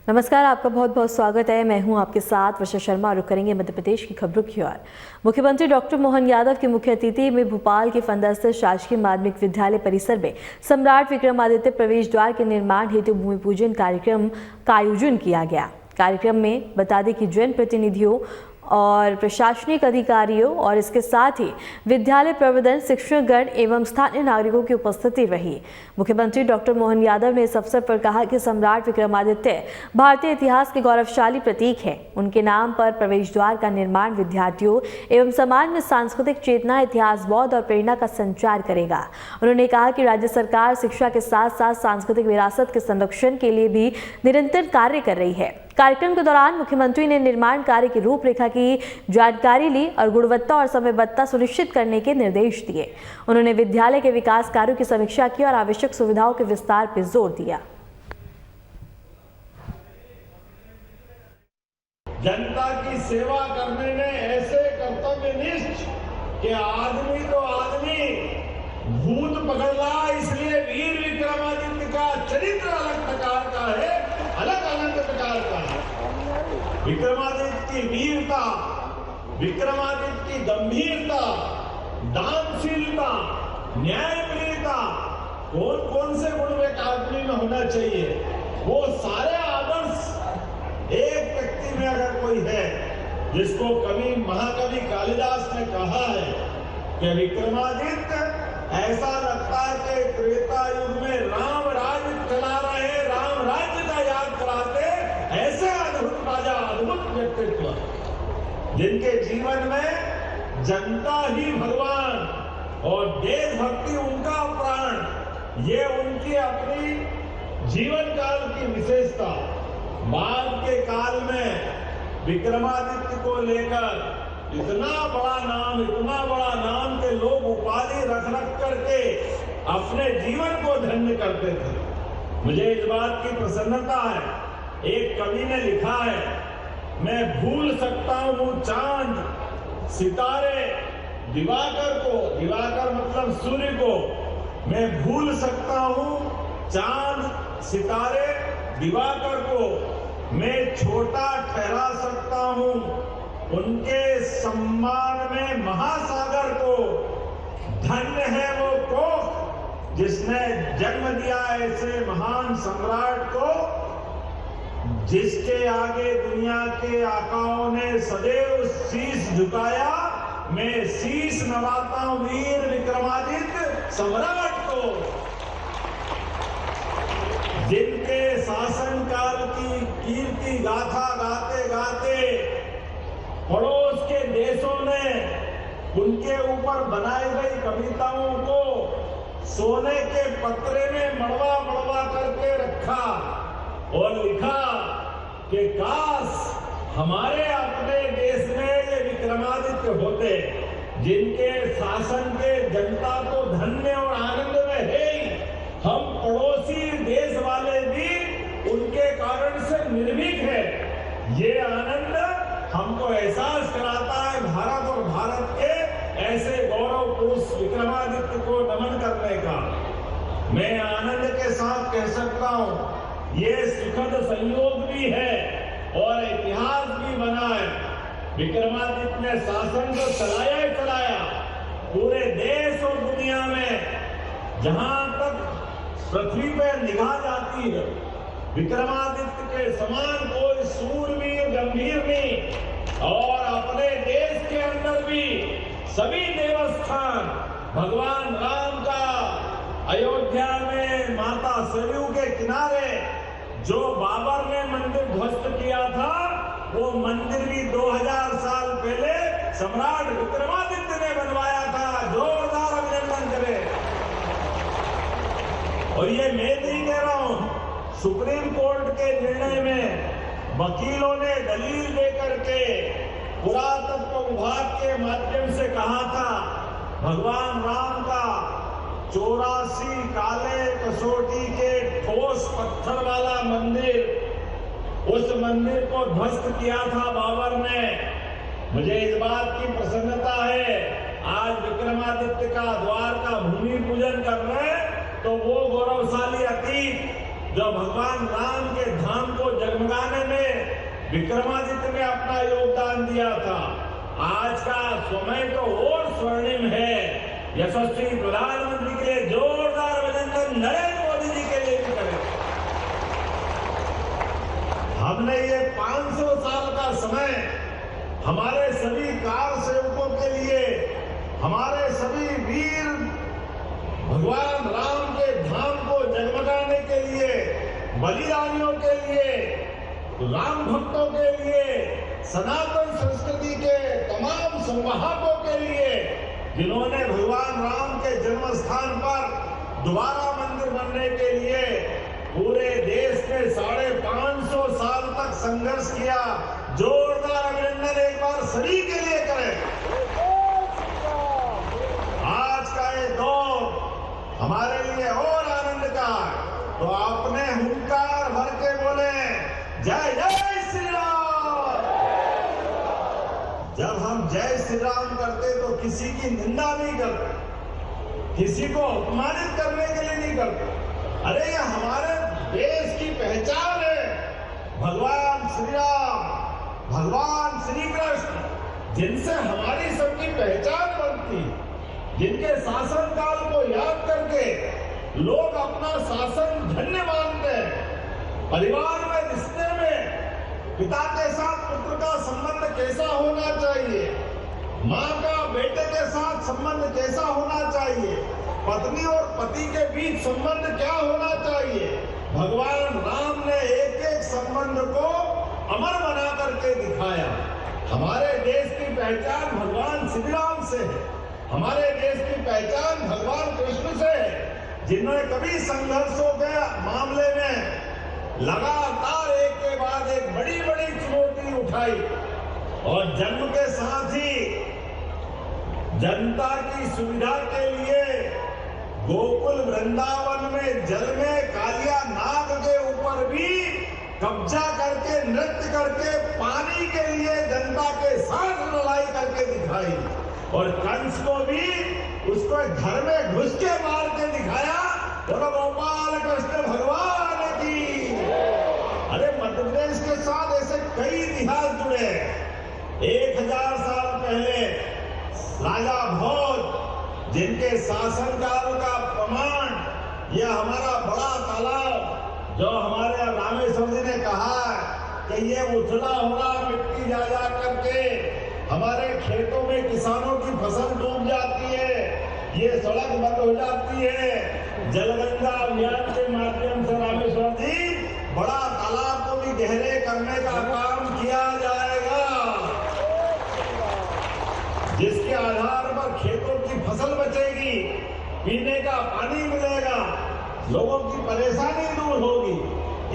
नमस्कार, आपका बहुत बहुत स्वागत है। मैं हूं आपके साथ वर्षा शर्मा। रुक करेंगे मध्य प्रदेश की खबरों की ओर। मुख्यमंत्री डॉक्टर मोहन यादव की मुख्य अतिथि में भोपाल के फंदा स्थित शासकीय माध्यमिक विद्यालय परिसर में सम्राट विक्रमादित्य प्रवेश द्वार के निर्माण हेतु भूमि पूजन कार्यक्रम का आयोजन किया गया। कार्यक्रम में बता दें कि जनप्रतिनिधियों और प्रशासनिक अधिकारियों और इसके साथ ही विद्यालय प्रबंधन, शिक्षकगण एवं स्थानीय नागरिकों की उपस्थिति रही। मुख्यमंत्री डॉक्टर मोहन यादव ने इस अवसर पर कहा कि सम्राट विक्रमादित्य भारतीय इतिहास के गौरवशाली प्रतीक है। उनके नाम पर प्रवेश द्वार का निर्माण विद्यार्थियों एवं समाज में सांस्कृतिक चेतना, इतिहास बोध और प्रेरणा का संचार करेगा। उन्होंने कहा कि राज्य सरकार शिक्षा के साथ साथ सांस्कृतिक विरासत के संरक्षण के लिए भी निरंतर कार्य कर रही है। कार्यक्रम के दौरान मुख्यमंत्री ने निर्माण कार्य की रूपरेखा की जानकारी ली और गुणवत्ता और समयबद्धता सुनिश्चित करने के निर्देश दिए। उन्होंने विद्यालय के विकास कार्यों की समीक्षा की और आवश्यक सुविधाओं के विस्तार पर जोर दिया। जनता की सेवा करने में ऐसे कर्तव्यनिष्ठ कि आदमी तो आदमी भूत पकड़ रहा, इसलिए वीर विक्रमादित्य का चरित्र अलग प्रकार का है, अलग अलग प्रकार का है। विक्रमादित्य की वीरता, विक्रमादित्य की गंभीरता, दानशीलता, न्यायप्रियता, कौन कौन से गुण एक आदमी में होना चाहिए, वो सारे आदर्श एक व्यक्ति में अगर कोई है, जिसको कवि महाकवि कालिदास ने कहा है कि विक्रमादित्य ऐसा लगता है कि त्रेता युग में राम राज्य चला रहे, राम राज्य का याद कराते, ऐसे अद्भुत राजा, अद्भुत व्यक्तित्व, जिनके जीवन में जनता ही भगवान और देशभक्ति उनका प्राण, ये उनकी अपनी जीवन काल की विशेषता। बाद के काल में विक्रमादित्य को लेकर इतना बड़ा नाम के लोग उपाधि रख करके अपने जीवन को धन्य करते थे। मुझे इस बात की प्रसन्नता है, एक कवि ने लिखा है, मैं भूल सकता हूं चांद सितारे दिवाकर को, दिवाकर मतलब सूर्य को, मैं भूल सकता हूं चांद सितारे दिवाकर को, मैं छोटा ठहरा सकता हूं उनके सम्मान में महासागर को। धन्य है वो कोख जिसने जन्म दिया ऐसे महान सम्राट को, जिसके आगे दुनिया के आकाओं ने सदैव शीश झुकाया। मैं शीश नवाता हूं वीर विक्रमादित्य सम्राट को, जिनके शासन काल की कीर्ति गाथा गाते गाते पड़ोस के देशों ने उनके ऊपर बनाई गई कविताओं को सोने के पत्रे में मड़वा मड़वा करके रखा और लिखा कि काश हमारे अपने देश में ये विक्रमादित्य होते, जिनके शासन के जनता तो धन्य और आनंद में है ही, हम पड़ोसी देश वाले भी उनके कारण से निर्भीक है। ये आनंद हमको एहसास कराता है भारत और भारत के ऐसे गौरव पुरुष विक्रमादित्य को नमन करने का। मैं आनंद के साथ कह सकता हूं, ये सुखद संयोग भी है और इतिहास भी बना है। विक्रमादित्य ने शासन को चलाया ही चलाया, पूरे देश और दुनिया में जहां तक पृथ्वी पर निगाह जाती है, विक्रमादित्य के समान कोई सूरवीर गंभीर नहीं। और अपने देश के अंदर भी सभी देवस्थान, भगवान राम का अयोध्या में माता सरयू के किनारे जो बाबर ने मंदिर ध्वस्त किया था, वो मंदिर भी 2000 साल पहले सम्राट विक्रमादित्य ने बनवाया था। जोरदार अभिनंदन करें। और ये मैं नहीं कह रहा हूं, सुप्रीम कोर्ट के निर्णय में वकीलों ने दलील देकर के पुरातत्व विभाग के माध्यम से कहा था, भगवान राम का 84 काले कसौटी के ठोस पत्थर वाला मंदिर, उस मंदिर को ध्वस्त किया था बाबर ने। मुझे इस बात की प्रसन्नता है, आज विक्रमादित्य का द्वार का भूमि पूजन कर रहे हैं, तो वो गौरवशाली अतीत जो भगवान राम के धाम को जगमगा विक्रमादित्य ने अपना योगदान दिया था। आज का समय तो और स्वर्णिम है। यशस्वी प्रधानमंत्री के लिए जोरदार अभिनंदन नरेंद्र मोदी जी के लिए भी करें। हमने ये 500 साल का समय हमारे सभी कार सेवकों के लिए, हमारे सभी वीर भगवान राम के धाम को जगमगाने के लिए, बलिदानियों के लिए, राम भक्तों के लिए, सनातन संस्कृति के तमाम संवाहकों के लिए, जिन्होंने भगवान राम के जन्म स्थान पर दोबारा मंदिर बनने के लिए पूरे देश में 550 साल तक संघर्ष किया। जोरदार अभिनंदन एक बार सभी के लिए करें। आज का ये दौर हमारे लिए और आनंद का, तो आपने हुंकार भर के बोले जय जय श्री राम। जब हम जय श्री राम करते तो किसी की निंदा नहीं करते, किसी को अपमानित करने के लिए नहीं करते। अरे ये हमारे देश की पहचान है। भगवान श्री राम, भगवान श्री कृष्ण, जिनसे हमारी सबकी पहचान बनती, जिनके शासन काल को याद करके लोग अपना शासन धन्य मानते हैं। परिवार में रिश्ते में पिता के साथ पुत्र का संबंध कैसा होना चाहिए, माँ का बेटे के साथ संबंध कैसा होना चाहिए, पत्नी और पति के बीच संबंध क्या होना चाहिए, भगवान राम ने एक एक संबंध को अमर बना करके दिखाया। हमारे देश की पहचान भगवान श्री राम से है। हमारे देश की पहचान भगवान कृष्ण से है, जिन्होंने कभी संघर्षों के मामले में लगातार एक के बाद एक बड़ी बड़ी चुनौती उठाई और जन्म के साथ ही जनता की सुविधा के लिए गोकुल वृंदावन में जल में कालिया नाग के ऊपर भी कब्जा करके नृत्य करके पानी के लिए जनता के साथ लड़ाई करके दिखाई। और कंस को भी उसको घर में घुस के मार के दिखाया। बोलो गोपाल कृष्ण भगवान की। अरे मध्य प्रदेश के साथ ऐसे कई इतिहास जुड़े हैं। 1000 साल पहले राजा भोज, जिनके शासनकाल का प्रमाण यह हमारा बड़ा तालाब जो हमारे रामेश्वर जी ने कहा कि ये उछला हुआ मिट्टी जा जा करके हमारे खेतों में किसानों की फसल डूब जाती है, ये सड़क बंद हो जाती है। जलगंगा अभियान के माध्यम से रामेश्वर जी बड़ा तालाब को भी गहरे करने का काम किया जाएगा, जिसके आधार पर खेतों की फसल बचेगी, पीने का पानी मिलेगा, लोगों की परेशानी दूर होगी।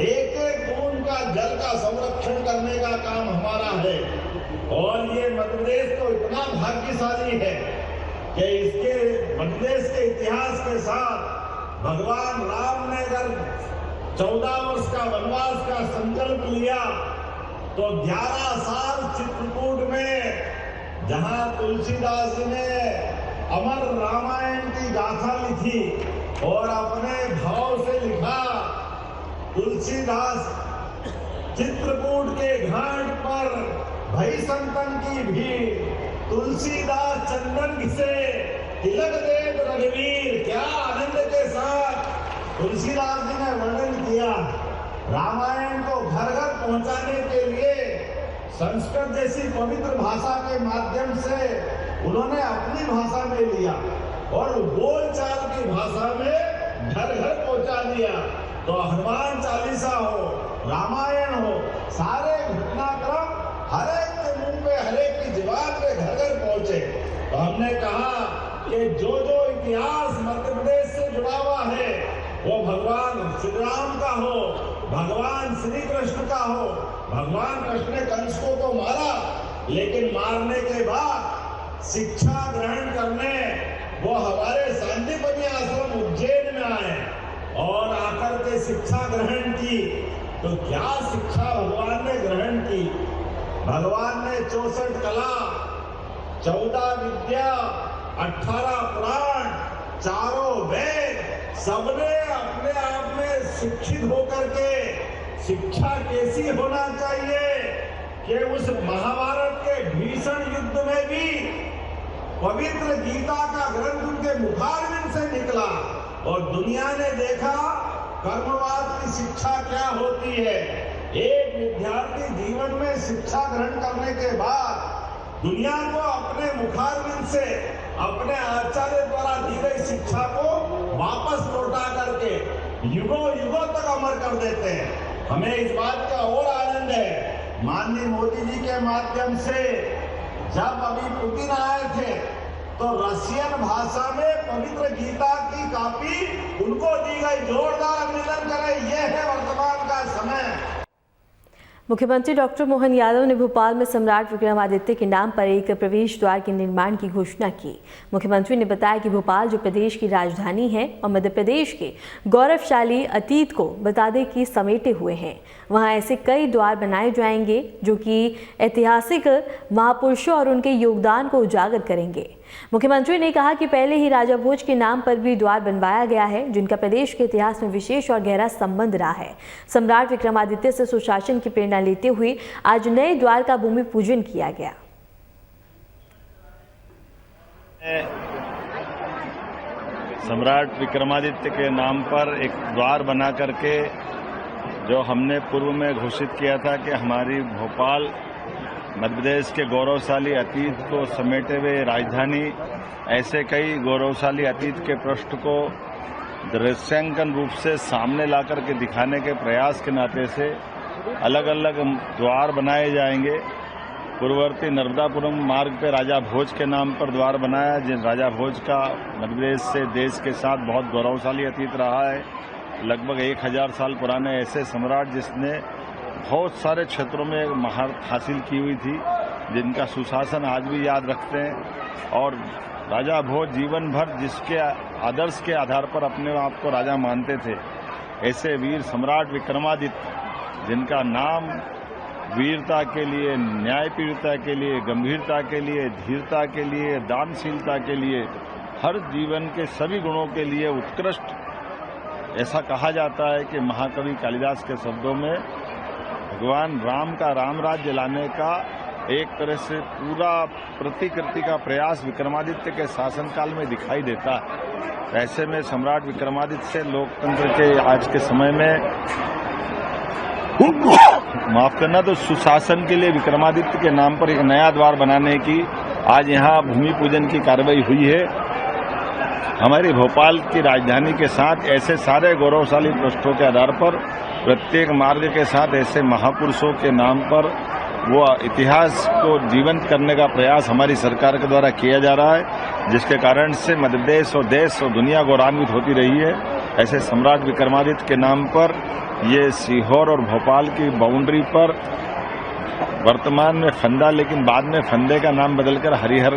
एक एक बूंद का जल का संरक्षण करने का काम हमारा है। और ये मध्य प्रदेश तो इतना भाग्यशाली है कि इसके मध्य प्रदेश के इतिहास के साथ भगवान राम ने अगर 14 वर्ष का वनवास का संकल्प लिया तो 11 साल चित्रकूट में, जहां तुलसीदास जी ने अमर रामायण की गाथा लिखी और अपने भाव से लिखा। तुलसीदास चित्रकूट के घाट पर भई संतन की भीड़, तुलसीदास चंदन से तिलक देव रघुवीर। क्या आनंद के साथ तुलसीदास जी ने वर्णन किया। रामायण को घर घर पहुंचाने के लिए संस्कृत जैसी पवित्र भाषा के माध्यम से उन्होंने अपनी भाषा में लिया और बोलचाल की भाषा में घर घर पहुंचा दिया। तो हनुमान चालीसा हो, रामायण हो, सारे घटनाक्रम हर एक के मुंह पे, हर एक की जुबान पे घर घर पहुंचे। तो हमने कहा कि जो जो इतिहास मध्य प्रदेश से जुड़ा हुआ है वो भगवान श्री राम का हो, भगवान श्री कृष्ण का हो। भगवान कृष्ण ने कंस को तो मारा, लेकिन मारने के बाद शिक्षा ग्रहण करने वो हमारे शांतिपनी आश्रम उज्जैन में आए और आकर के शिक्षा ग्रहण की। तो क्या शिक्षा भगवान ने ग्रहण की? भगवान ने 64 कला, 14 विद्या, 18 पुराण, 4 वेद, सबने अपने आप में शिक्षित होकर के शिक्षा कैसी होना चाहिए, कि उस महाभारत के भीषण युद्ध में भी पवित्र गीता का ग्रंथ उनके मुखारविंद से निकला और दुनिया ने देखा कर्मवाद की शिक्षा क्या होती है। एक विद्यार्थी जीवन में शिक्षा ग्रहण करने के बाद दुनिया को अपने मुखारविंद से अपने आचार्य द्वारा दी गई शिक्षा को वापस लौटा करके युगों युगों तक अमर कर देते हैं। हमें इस बात का और आनंद है, माननीय मोदी जी के माध्यम से जब अभी पुतिन आए थे तो रशियन भाषा में पवित्र गीता की कॉपी उनको दी गई। जोरदार अभिनंदन करें, यह है वर्तमान का समय। मुख्यमंत्री डॉक्टर मोहन यादव ने भोपाल में सम्राट विक्रमादित्य के नाम पर एक प्रवेश द्वार के निर्माण की घोषणा की। मुख्यमंत्री ने बताया कि भोपाल जो प्रदेश की राजधानी है और मध्य प्रदेश के गौरवशाली अतीत को बताने की समेटे हुए हैं, वहां ऐसे कई द्वार बनाए जाएंगे जो कि ऐतिहासिक महापुरुषों और उनके योगदान को उजागर करेंगे। मुख्यमंत्री ने कहा कि पहले ही राजा भोज के नाम पर भी द्वार बनवाया गया है, जिनका प्रदेश के इतिहास में विशेष और गहरा संबंध रहा है। सम्राट विक्रमादित्य से सुशासन की प्रेरणा लेते हुए आज नए द्वार का भूमि पूजन किया गया। सम्राट विक्रमादित्य के नाम पर एक द्वार बना करके जो हमने पूर्व में घोषित किया था कि हमारी भोपाल मध्य प्रदेश के गौरवशाली अतीत को समेटे हुए राजधानी, ऐसे कई गौरवशाली अतीत के पृष्ठ को दृश्यांकन रूप से सामने ला करके दिखाने के प्रयास के नाते से अलग अलग द्वार बनाए जाएंगे। पूर्ववर्ती नर्मदापुरम मार्ग पे राजा भोज के नाम पर द्वार बनाया, जिन राजा भोज का मध्य प्रदेश से देश के साथ बहुत गौरवशाली अतीत रहा है। लगभग 1000 साल पुराने ऐसे सम्राट जिसने बहुत सारे क्षेत्रों में महारत हासिल की हुई थी, जिनका सुशासन आज भी याद रखते हैं। और राजा भोज जीवन भर जिसके आदर्श के आधार पर अपने आप को राजा मानते थे, ऐसे वीर सम्राट विक्रमादित्य जिनका नाम वीरता के लिए, न्यायप्रियता के लिए, गंभीरता के लिए, धीरता के लिए, दानशीलता के लिए, हर जीवन के सभी गुणों के लिए उत्कृष्ट, ऐसा कहा जाता है कि महाकवि कालिदास के शब्दों में भगवान राम का रामराज्य लाने का एक तरह से पूरा प्रतिकृति का प्रयास विक्रमादित्य के शासनकाल में दिखाई देता है। ऐसे में सम्राट विक्रमादित्य से लोकतंत्र के आज के समय में माफ करना तो सुशासन के लिए विक्रमादित्य के नाम पर एक नया द्वार बनाने की आज यहाँ भूमि पूजन की कार्रवाई हुई है। हमारी भोपाल की राजधानी के साथ ऐसे सारे गौरवशाली पृष्ठों के आधार पर प्रत्येक मार्ग के साथ ऐसे महापुरुषों के नाम पर वो इतिहास को जीवंत करने का प्रयास हमारी सरकार के द्वारा किया जा रहा है, जिसके कारण से मध्य प्रदेश और देश और दुनिया गौरवान्वित होती रही है। ऐसे सम्राट विक्रमादित्य के नाम पर ये सीहोर और भोपाल की बाउंड्री पर वर्तमान में फंदा, लेकिन बाद में फंदे का नाम बदलकर हरिहर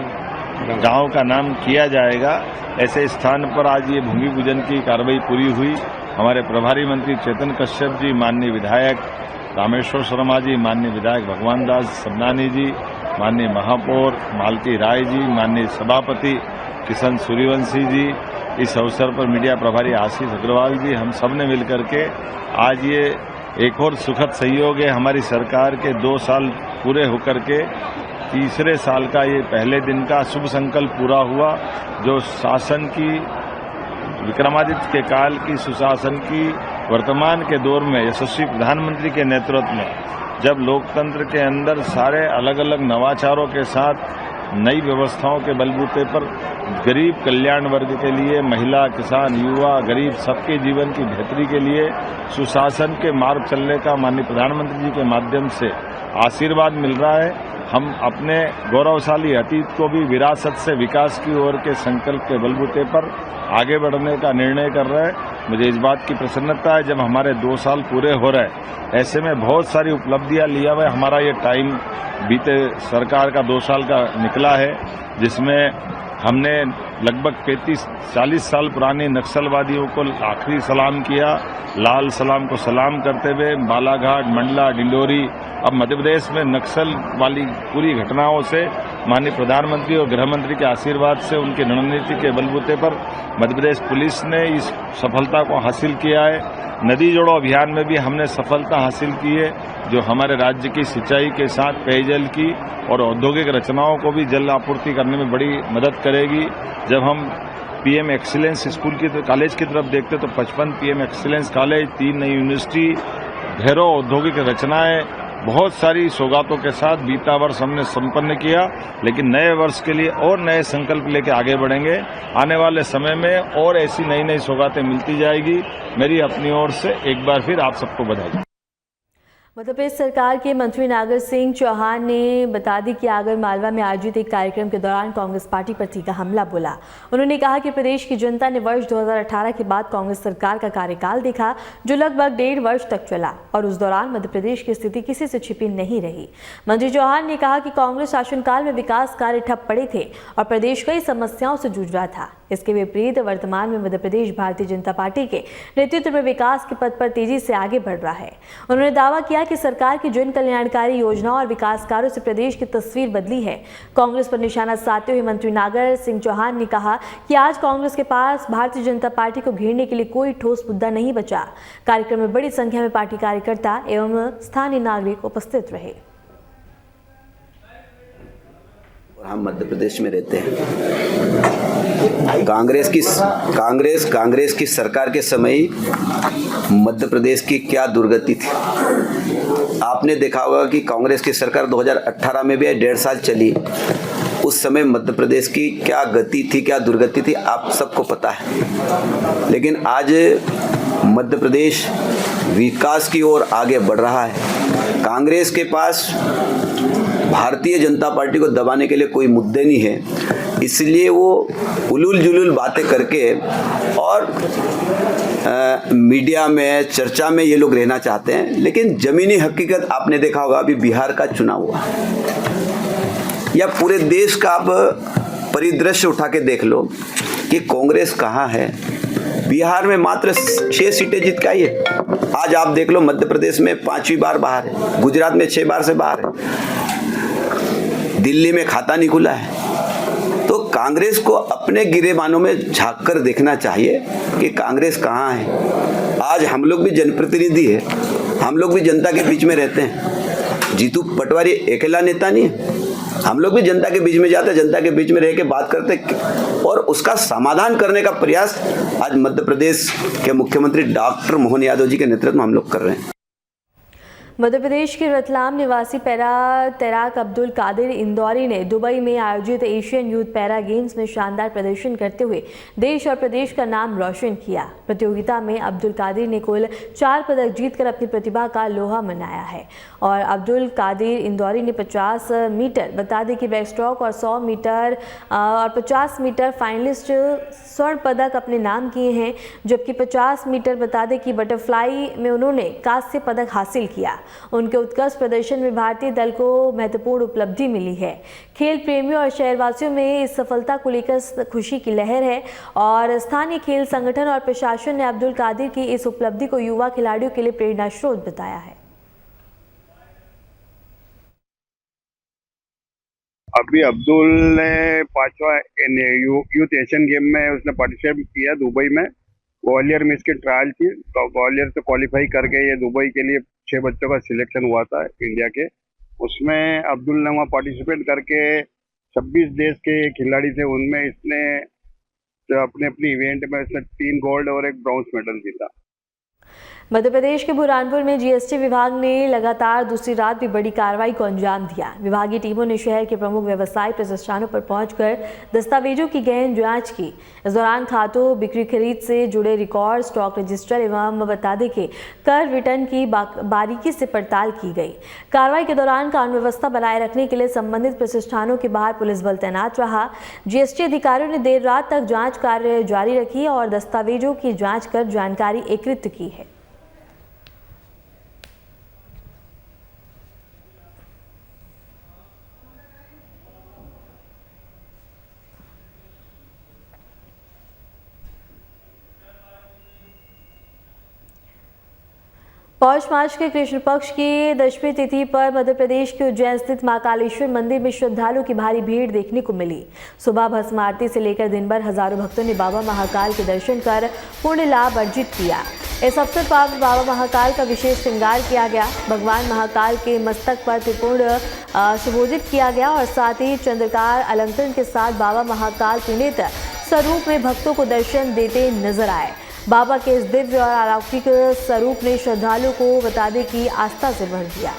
गांव का नाम किया जाएगा। ऐसे स्थान पर आज ये भूमि पूजन की कार्रवाई पूरी हुई। हमारे प्रभारी मंत्री चेतन कश्यप जी, माननीय विधायक रामेश्वर शर्मा जी, माननीय विधायक भगवान दास सबनानी जी, माननीय महापौर मालती राय जी, माननीय सभापति किशन सूर्यवंशी जी, इस अवसर पर मीडिया प्रभारी आशीष अग्रवाल जी, हम सब ने मिलकर के आज ये एक और सुखद सहयोग है। हमारी सरकार के 2 साल पूरे होकर के तीसरे साल का ये पहले दिन का शुभ संकल्प पूरा हुआ, जो शासन की विक्रमादित्य के काल की सुशासन की वर्तमान के दौर में यशस्वी प्रधानमंत्री के नेतृत्व में जब लोकतंत्र के अंदर सारे अलग अलग नवाचारों के साथ नई व्यवस्थाओं के बलबूते पर गरीब कल्याण वर्ग के लिए, महिला, किसान, युवा, गरीब सबके जीवन की बेहतरी के लिए सुशासन के मार्ग चलने का माननीय प्रधानमंत्री जी के माध्यम से आशीर्वाद मिल रहा है। हम अपने गौरवशाली अतीत को भी विरासत से विकास की ओर के संकल्प के बलबूते पर आगे बढ़ने का निर्णय कर रहे हैं। मुझे इस बात की प्रसन्नता है, जब हमारे 2 साल पूरे हो रहे हैं, ऐसे में बहुत सारी उपलब्धियां लिया हुआ हमारा ये टाइम बीते सरकार का 2 साल का निकला है, जिसमें हमने लगभग 35-40 साल पुराने नक्सलवादियों को आखिरी सलाम किया। लाल सलाम को सलाम करते हुए बालाघाट, मंडला, डिंडोरी, अब मध्य प्रदेश में नक्सल वाली पूरी घटनाओं से माननीय प्रधानमंत्री और गृह मंत्री के आशीर्वाद से, उनकी रणनीति के बलबूते पर मध्य प्रदेश पुलिस ने इस सफलता को हासिल किया है। नदी जोड़ो अभियान में भी हमने सफलता हासिल की है, जो हमारे राज्य की सिंचाई के साथ पेयजल की और औद्योगिक रचनाओं को भी जल आपूर्ति करने में बड़ी मदद करेगी। जब हम पीएम एक्सीलेंस स्कूल की कॉलेज की तरफ देखते तो 55 पीएम एक्सीलेंस कॉलेज, 3 नई यूनिवर्सिटी, ढेरों औद्योगिक रचनाएं, बहुत सारी सौगातों के साथ बीता वर्ष हमने संपन्न किया। लेकिन नए वर्ष के लिए और नए संकल्प लेके आगे बढ़ेंगे। आने वाले समय में और ऐसी नई नई सौगातें मिलती जाएगी। मेरी अपनी ओर से एक बार फिर आप सबको बधाई। मध्य प्रदेश सरकार के मंत्री नागर सिंह चौहान ने बता दी कि आगर मालवा में आयोजित एक कार्यक्रम के दौरान कांग्रेस पार्टी पर तीखा हमला बोला। उन्होंने कहा कि प्रदेश की जनता ने वर्ष 2018 के बाद कांग्रेस सरकार का कार्यकाल देखा, जो लगभग 1.5 वर्ष तक चला और उस दौरान मध्य प्रदेश की स्थिति किसी से छिपी नहीं रही। मंत्री चौहान ने कहा कि कांग्रेस शासनकाल में विकास कार्य ठप पड़े थे और प्रदेश कई समस्याओं से जूझ रहा था। इसके विपरीत वर्तमान में मध्य प्रदेश भारतीय जनता पार्टी के नेतृत्व में विकास के पथ पर तेजी से आगे बढ़ रहा है। उन्होंने दावा किया कि सरकार की जन कल्याणकारी योजनाओं और विकास कार्यों से प्रदेश की तस्वीर बदली है। कांग्रेस पर निशाना साधते हुए मंत्री नागर सिंह चौहान ने कहा कि आज कांग्रेस के पास भारतीय जनता पार्टी को घेरने के लिए कोई ठोस मुद्दा नहीं बचा। कार्यक्रम में बड़ी संख्या में पार्टी कार्यकर्ता एवं स्थानीय नागरिक उपस्थित रहे। हम मध्य प्रदेश में रहते हैं। कांग्रेस की सरकार के समय मध्य प्रदेश की क्या दुर्गति थी। आपने देखा होगा कि कांग्रेस की सरकार 2018 में भी 1.5 साल चली। उस समय मध्य प्रदेश की क्या गति थी, क्या दुर्गति थी, आप सबको पता है। लेकिन आज मध्य प्रदेश विकास की ओर आगे बढ़ रहा है। कांग्रेस के पास भारतीय जनता पार्टी को दबाने के लिए कोई मुद्दे नहीं है, इसलिए वो उलूल जुलूल बातें करके और मीडिया में चर्चा में ये लोग रहना चाहते हैं। लेकिन जमीनी हकीकत आपने देखा होगा, अभी बिहार का चुनाव हुआ या पूरे देश का आप परिदृश्य उठा के देख लो कि कांग्रेस कहाँ है। बिहार में मात्र 6 सीटें जीत के आई है। आज आप देख लो मध्य प्रदेश में 5वीं बार बाहर है, गुजरात में 6 बार से बाहर है, दिल्ली में खाता नहीं खुला है। तो कांग्रेस को अपने गिरेबानों में झांक कर देखना चाहिए कि कांग्रेस कहाँ है। आज हम लोग भी जनप्रतिनिधि है, हम लोग भी जनता के बीच में रहते हैं। जीतू पटवारी अकेला नेता नहीं है, हम लोग भी जनता के बीच में जाते हैं, जनता के बीच में रह के बात करते और उसका समाधान करने का प्रयास आज मध्य प्रदेश के मुख्यमंत्री डॉक्टर मोहन यादव जी के नेतृत्व में हम लोग कर रहे हैं। मध्य प्रदेश के रतलाम निवासी पैरा तैराक अब्दुल कादिर इंदौरी ने दुबई में आयोजित एशियन यूथ पैरा गेम्स में शानदार प्रदर्शन करते हुए देश और प्रदेश का नाम रोशन किया। प्रतियोगिता में अब्दुल कादिर ने कुल 4 पदक जीतकर अपनी प्रतिभा का लोहा मनाया है और अब्दुल कादिर इंदौरी ने 50 मीटर बता दें कि बैक स्ट्रोक और 100 मीटर और 50 मीटर फाइनलिस्ट स्वर्ण पदक अपने नाम किए हैं, जबकि 50 मीटर बता दें कि बटरफ्लाई में उन्होंने कांस्य पदक हासिल किया। उनके उत्कृष्ट प्रदर्शन में भारतीय दल को महत्वपूर्ण उपलब्धि मिली है। खेल प्रेमियों और शहरवासियों में इस सफलता को लेकर खुशी की लहर है और स्थानीय खेल संगठन और प्रशासन ने अब्दुल कादिर की इस उपलब्धि को युवा खिलाड़ियों के लिए प्रेरणा स्रोत बताया है। अभी अब्दुल ने 5वां यूथ एशियन गेम में उसने पार्टिसिपेट किया दुबई में। ग्वालियर में इसकी ट्रायल थी, तो ग्वालियर से क्वालिफाई करके ये दुबई के लिए 6 बच्चों का सिलेक्शन हुआ था इंडिया के। उसमें अब्दुल ने वहाँ पार्टिसिपेट करके 26 देश के खिलाड़ी थे, उनमें इसने अपने इवेंट में इसने 3 गोल्ड और 1 ब्रॉन्ज मेडल जीता। मध्य प्रदेश के बुरहानपुर में जीएसटी विभाग ने लगातार दूसरी रात भी बड़ी कार्रवाई को अंजाम दिया। विभागीय टीमों ने शहर के प्रमुख व्यवसाय प्रतिष्ठानों पर पहुंचकर दस्तावेजों की गहन जांच की। इस दौरान खातों, बिक्री खरीद से जुड़े रिकॉर्ड, स्टॉक रजिस्टर एवं बता दें कि कर रिटर्न की बारीकी से पड़ताल की गई। कार्रवाई के दौरान कानून व्यवस्था बनाए रखने के लिए संबंधित प्रतिष्ठानों के बाहर पुलिस बल तैनात रहा। जीएसटी अधिकारियों ने देर रात तक जाँच कार्य जारी रखी और दस्तावेजों की जाँच कर जानकारी एकत्रित की है। पौष मास के कृष्ण पक्ष की दशमी तिथि पर मध्य प्रदेश के उज्जैन स्थित महाकालेश्वर मंदिर में श्रद्धालुओं की भारी भीड़ देखने को मिली। सुबह भस्म आरती से लेकर दिन भर हजारों भक्तों ने बाबा महाकाल के दर्शन कर पुण्य लाभ अर्जित किया। इस अवसर पर बाबा महाकाल का विशेष श्रृंगार किया गया। भगवान महाकाल के मस्तक पर त्रिपुंड सुशोभित किया गया और साथ ही चंद्रकार अलंकरण के साथ बाबा महाकाल त्रिनेत्र स्वरूप में भक्तों को दर्शन देते नजर आए। बाबा के इस दिव्य और अलौकिक स्वरूप ने श्रद्धालुओं को बता दें कि आस्था से भर दिया।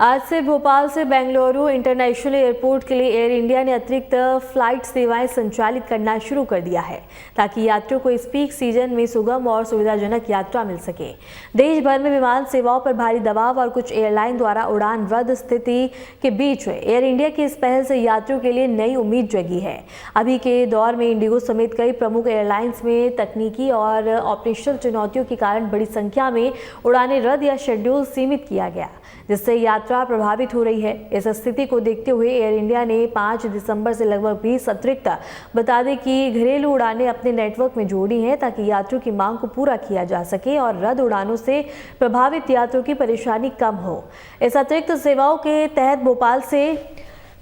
आज से भोपाल से बेंगलुरु इंटरनेशनल एयरपोर्ट के लिए एयर इंडिया ने अतिरिक्त फ्लाइट सेवाएं संचालित करना शुरू कर दिया है ताकि यात्रियों को इस पीक सीजन में सुगम और सुविधाजनक यात्रा मिल सके। देश भर में विमान सेवाओं पर भारी दबाव और कुछ एयरलाइन द्वारा उड़ान रद्द स्थिति के बीच एयर इंडिया की इस पहल से यात्रियों के लिए नई उम्मीद जगी है। अभी के दौर में इंडिगो समेत कई प्रमुख एयरलाइंस में तकनीकी और ऑपरेशनल चुनौतियों के कारण बड़ी संख्या में उड़ानें रद्द या शेड्यूल सीमित किया गया, जिससे यात्रा प्रभावित हो रही है। इस स्थिति को देखते हुए एयर इंडिया ने 5 दिसंबर से लगभग 20 अतिरिक्त बता दें कि घरेलू उड़ानें अपने नेटवर्क में जोड़ी हैं ताकि यात्रियों की मांग को पूरा किया जा सके और रद्द उड़ानों से प्रभावित यात्रियों की परेशानी कम हो। इस अतिरिक्त सेवाओं के तहत भोपाल से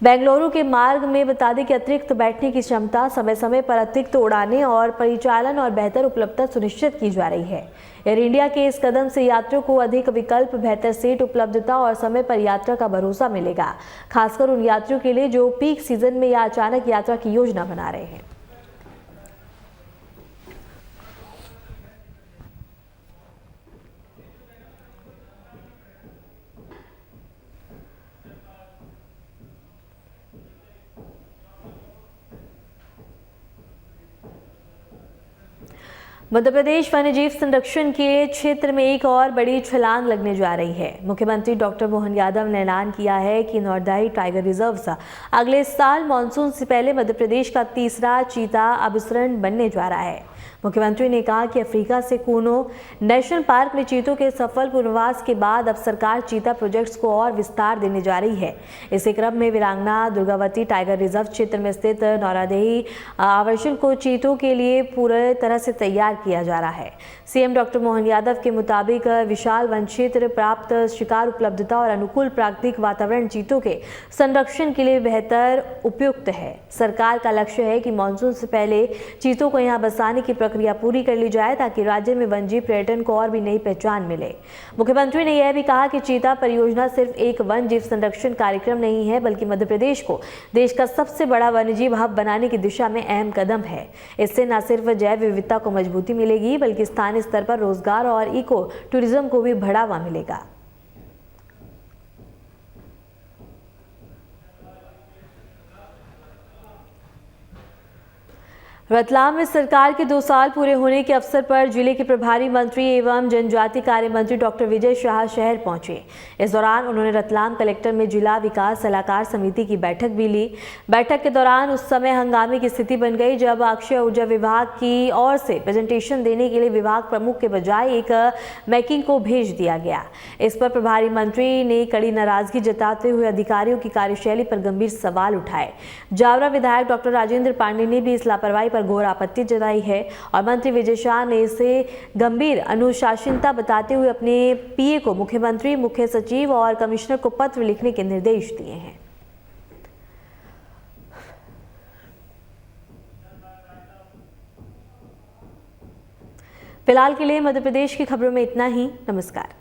बेंगलुरु के मार्ग में बता दें कि अतिरिक्त बैठने की क्षमता, समय समय पर अतिरिक्त उड़ानें और परिचालन और बेहतर उपलब्धता सुनिश्चित की जा रही है। एयर इंडिया के इस कदम से यात्रियों को अधिक विकल्प, बेहतर सीट उपलब्धता और समय पर यात्रा का भरोसा मिलेगा, खासकर उन यात्रियों के लिए जो पीक सीजन में या अचानक यात्रा की योजना बना रहे हैं। मध्य प्रदेश वन्यजीव संरक्षण के क्षेत्र में एक और बड़ी छलांग लगने जा रही है। मुख्यमंत्री डॉक्टर मोहन यादव ने ऐलान किया है कि नौरदाही टाइगर रिजर्व अगले साल मानसून से पहले मध्य प्रदेश का तीसरा चीता अभयारण्य बनने जा रहा है। मुख्यमंत्री ने कहा कि अफ्रीका से कूनो नेशनल पार्क में चीतों के सफल पुनर्वास के बाद अब सरकार चीता प्रोजेक्ट्स को और विस्तार देने जा रही है। इसी क्रम में वीरांगना दुर्गावती टाइगर रिजर्व क्षेत्र में स्थित नौरदेही आवासन को चीतों के लिए पूरी तरह से तैयार किया जा रहा है। सीएम डॉक्टर मोहन यादव के मुताबिक विशाल वन क्षेत्र, प्राप्त शिकार उपलब्धता और अनुकूल प्राकृतिक वातावरण चीतों के संरक्षण के लिए बेहतर उपयुक्त है। सरकार का लक्ष्य है कि मानसून से पहले चीतों को यहां बसाने की प्रक्रिया पूरी कर ली जाए ताकि राज्य में वन्यजीव पर्यटन को और भी नई पहचान मिले। मुख्यमंत्री ने यह भी कहा कि चीता परियोजना सिर्फ एक वन जीव संरक्षण कार्यक्रम नहीं है, बल्कि मध्य प्रदेश को देश का सबसे बड़ा वन्यजीव हब बनाने की दिशा में अहम कदम है। इससे न सिर्फ जैव विविधता को मजबूती मिलेगी, बल्कि स्थानीय स्तर पर रोजगार और इको टूरिज्म को भी बढ़ावा मिलेगा। रतलाम में सरकार के 2 साल पूरे होने के अवसर पर जिले के प्रभारी मंत्री एवं जनजाति कार्य मंत्री डॉक्टर विजय शाह शहर पहुंचे। इस दौरान उन्होंने रतलाम कलेक्टर में जिला विकास सलाहकार समिति की बैठक भी ली। बैठक के दौरान उस समय हंगामे की स्थिति बन गई जब अक्षय ऊर्जा विभाग की ओर से प्रेजेंटेशन देने के लिए विभाग प्रमुख के बजाय एक मैकिंग को भेज दिया गया। इस पर प्रभारी मंत्री ने कड़ी नाराजगी जताते हुए अधिकारियों की कार्यशैली पर गंभीर सवाल उठाए। जावरा विधायक डॉक्टर राजेंद्र पांडे ने भी इस लापरवाही पर घोर आपत्ति जताई है और मंत्री विजय शाह ने इसे गंभीर अनुशासनहीनता बताते हुए अपने पीए को मुख्यमंत्री, मुख्य सचिव और कमिश्नर को पत्र लिखने के निर्देश दिए हैं। फिलहाल के लिए मध्य प्रदेश की खबरों में इतना ही। नमस्कार।